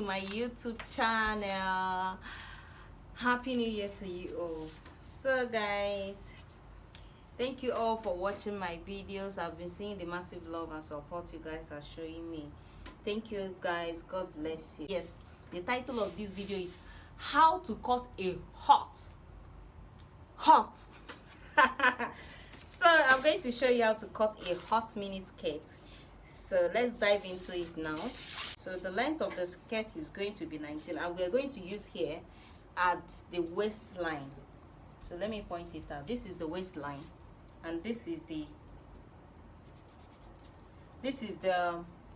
to my YouTube channel. Happy New Year to you all. So guys, thank you all for watching my videos. I've been seeing the massive love and support you guys are showing me. Thank you guys. God bless you. Yes, the title of this video is how to cut a hot so I'm going to show you how to cut a hot mini skirt. So let's dive into it now. So the length of the skirt is going to be 19, and we're going to use here at the waistline. So let me point it out. This is the waistline, and this is the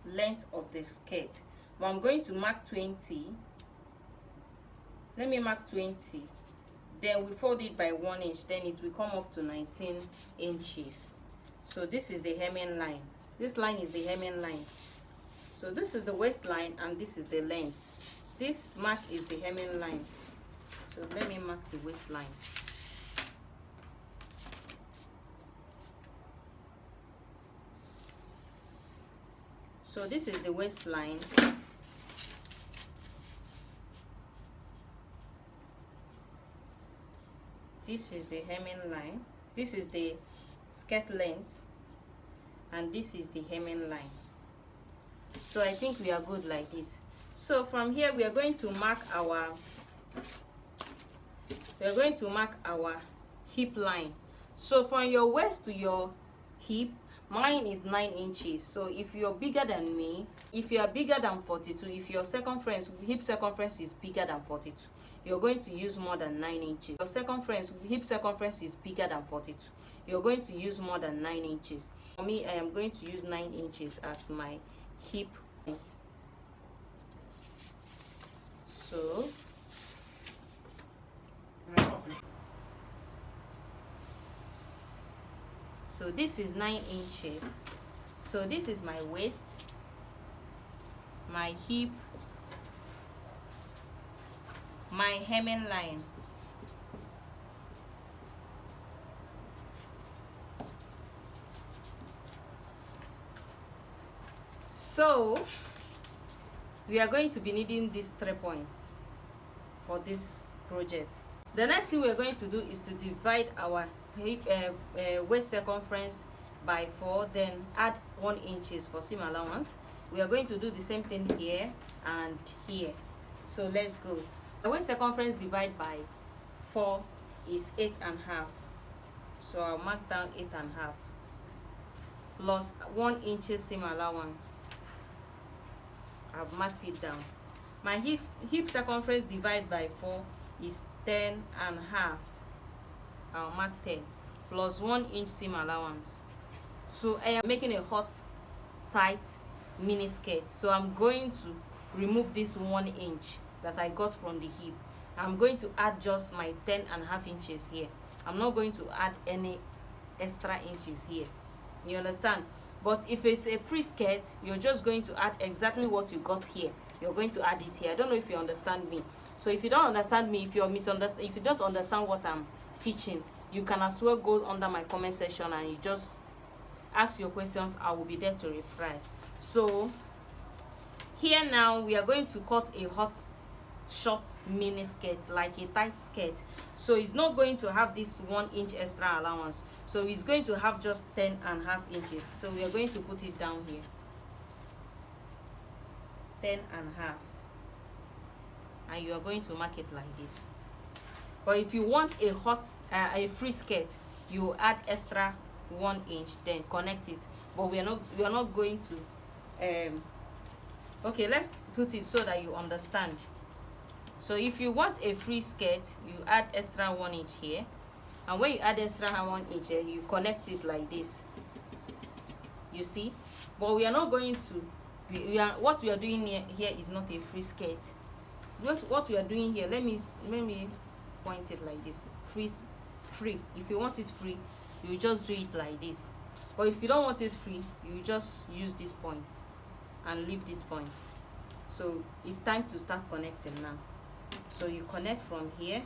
length of the skirt. But I'm going to mark 20. Let me mark 20. Then we fold it by 1 inch. Then it will come up to 19 inches. So this is the hemming line. This line is the hemming line. So this is the waistline, and this is the length. This mark is the hemming line. So let me mark the waistline. So this is the waistline. This is the hemming line. This is the skirt length, and this is the hemming line. So I think we are good like this. So from here we are going to mark our hip line. So from your waist to your hip, mine is 9 inches. So if you're bigger than me, if you are bigger than 42, if your hip circumference is bigger than 42, you're going to use more than 9 inches. Your hip circumference is bigger than 42, you're going to use more than 9 inches. For me, I am going to use 9 inches as my hip length. So this is 9 inches. So this is my waist, my hip, my hemming line. So we are going to be needing these 3 points for this project. The next thing we are going to do is to divide our hip waist circumference by 4, then add 1 inches for seam allowance. We are going to do the same thing here and here. So let's go. The waist circumference divided by 4 is 8.5. So I'll mark down 8.5 plus 1 inch seam allowance. I've marked it down. My hip circumference divided by 4 is 10.5. I'll mark 10 plus 1 inch seam allowance. So I am making a hot tight mini skirt. So I'm going to remove this 1 inch that I got from the hip. I'm going to add just my 10.5 inches here. I'm not going to add any extra inches here. You understand? But if it's a free skirt, you're just going to add exactly what you got here. You're going to add it here. I don't know if you understand me. So if you don't understand me, if you don't understand what I'm teaching, you can as well go under my comment section and you just ask your questions. I will be there to reply. So here now we are going to cut a hot short mini skirt, like a tight skirt. So it's not going to have this 1 inch extra allowance. So it's going to have just 10.5 inches. So we are going to put it down here, 10.5, and you are going to mark it like this. But if you want a free skirt, you add extra 1 inch, then connect it. But we are not going to okay, let's put it so that you understand. So if you want a free skirt, you add extra 1 inch here, and when you add extra 1 inch here, you connect it like this. You see? But we are not going to. What we are doing here is not a free skirt. What we are doing here, let me point it like this. Free. If you want it free, you just do it like this. But if you don't want it free, you just use this point and leave this point. So it's time to start connecting now. So you connect from here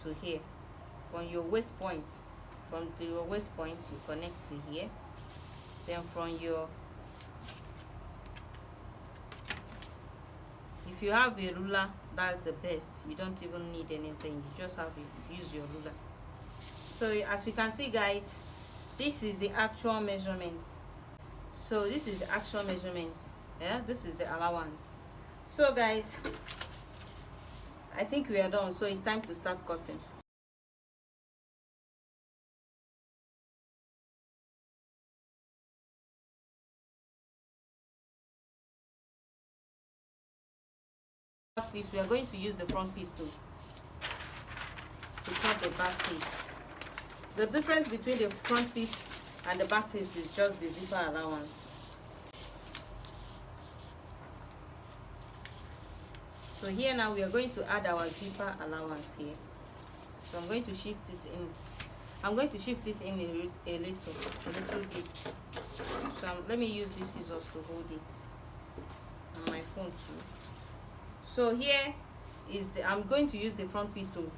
to here, from your waist point. From your waist point, you connect to here. Then from your if you have a ruler, that's the best. You don't even need anything, you just have to use your ruler. So as you can see guys, this is the actual measurement. So this is the actual measurement. Yeah, this is the allowance. So guys, I think we are done, so it's time to start cutting. Piece, we are going to use the front piece to cut the back piece. The difference between the front piece and the back piece is just the zipper allowance. So here now we are going to add our zipper allowance here. So I'm going to shift it in. I'm going to shift it in a little bit. So let me use these scissors to hold it, and my phone too. So here is I'm going to use the front piece to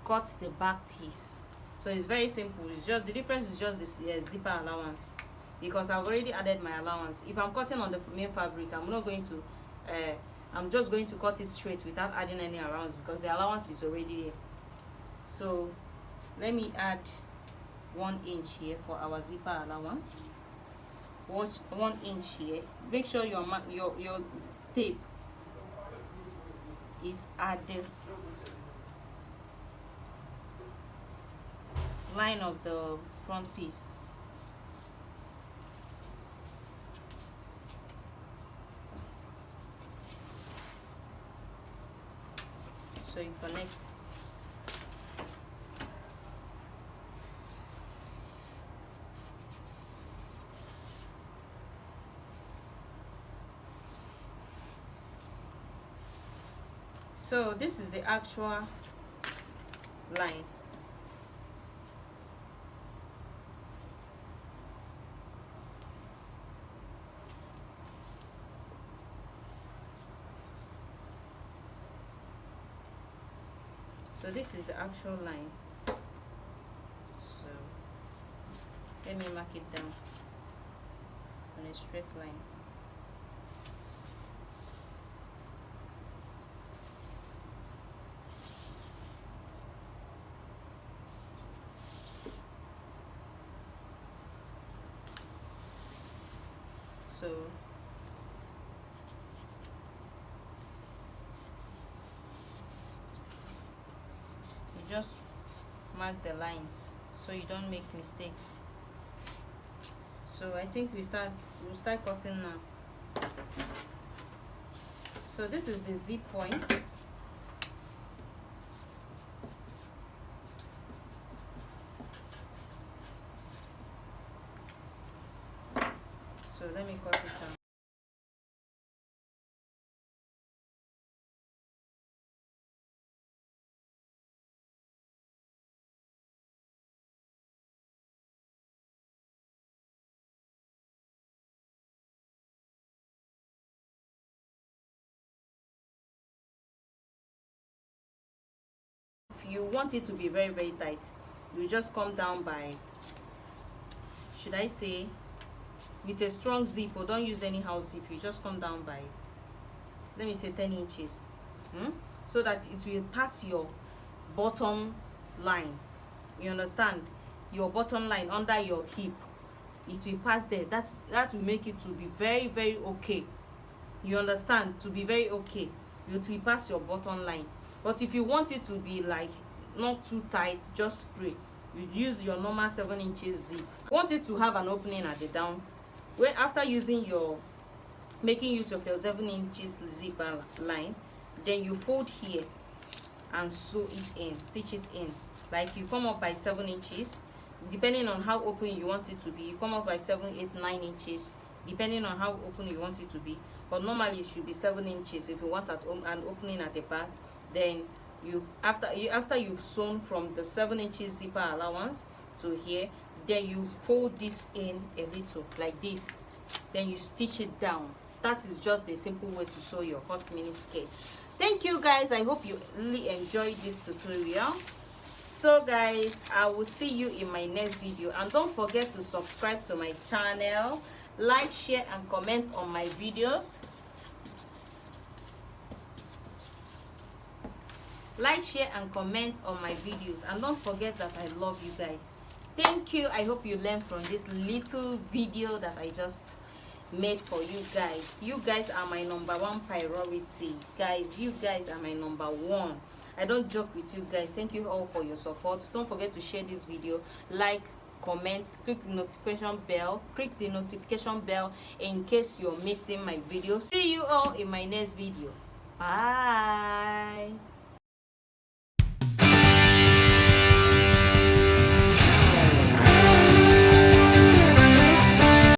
cut the back piece. So it's very simple. It's just the difference is just this zipper allowance, because I've already added my allowance. If I'm cutting on the main fabric, I'm not going to I'm just going to cut it straight without adding any allowance, because the allowance is already there. So let me add 1 inch here for our zipper allowance. 1 inch here. Make sure your tape is at the line of the front piece. So you connect. So this is the actual line. So this is the actual line. So let me mark it down on a straight line. So you just mark the lines so you don't make mistakes. So I think we'll start cutting now. So this is the zip point. So let me cut it down. If you want it to be very, very tight, you just come down by, should I say, with a strong zip, or don't use anyhow zip, you just come down by, let me say 10 inches, so that it will pass your bottom line. You understand? Your bottom line under your hip, it will pass there. That will make it to be very, very okay. You understand? To be very okay, it will pass your bottom line. But if you want it to be like not too tight, just free, you use your normal 7 inches zip. Want it to have an opening at the down. When after making use of your 7 inches zipper line, then you fold here and sew it in, stitch it in. Like you come up by 7 inches, depending on how open you want it to be. You come up by 7, 8, 9 inches, depending on how open you want it to be. But normally it should be 7 inches if you want an opening at the back. Then after you've sewn from the 7 inches zipper allowance to here, then you fold this in a little like this, then you stitch it down. That is just the simple way to sew your hot mini skirt. Thank you guys, I hope you really enjoyed this tutorial. So guys, I will see you in my next video, and don't forget to subscribe to my channel, like, share and comment on my videos. Like, share and comment on my videos, and don't forget that I love you guys. Thank you. I hope you learned from this little video that I just made for you guys. You guys are my #1 priority, guys. You guys are my #1. I don't joke with you guys. Thank you all for your support. Don't forget to share this video, like, comment, click the notification bell in case you're missing my videos. See you all in my next video. Bye.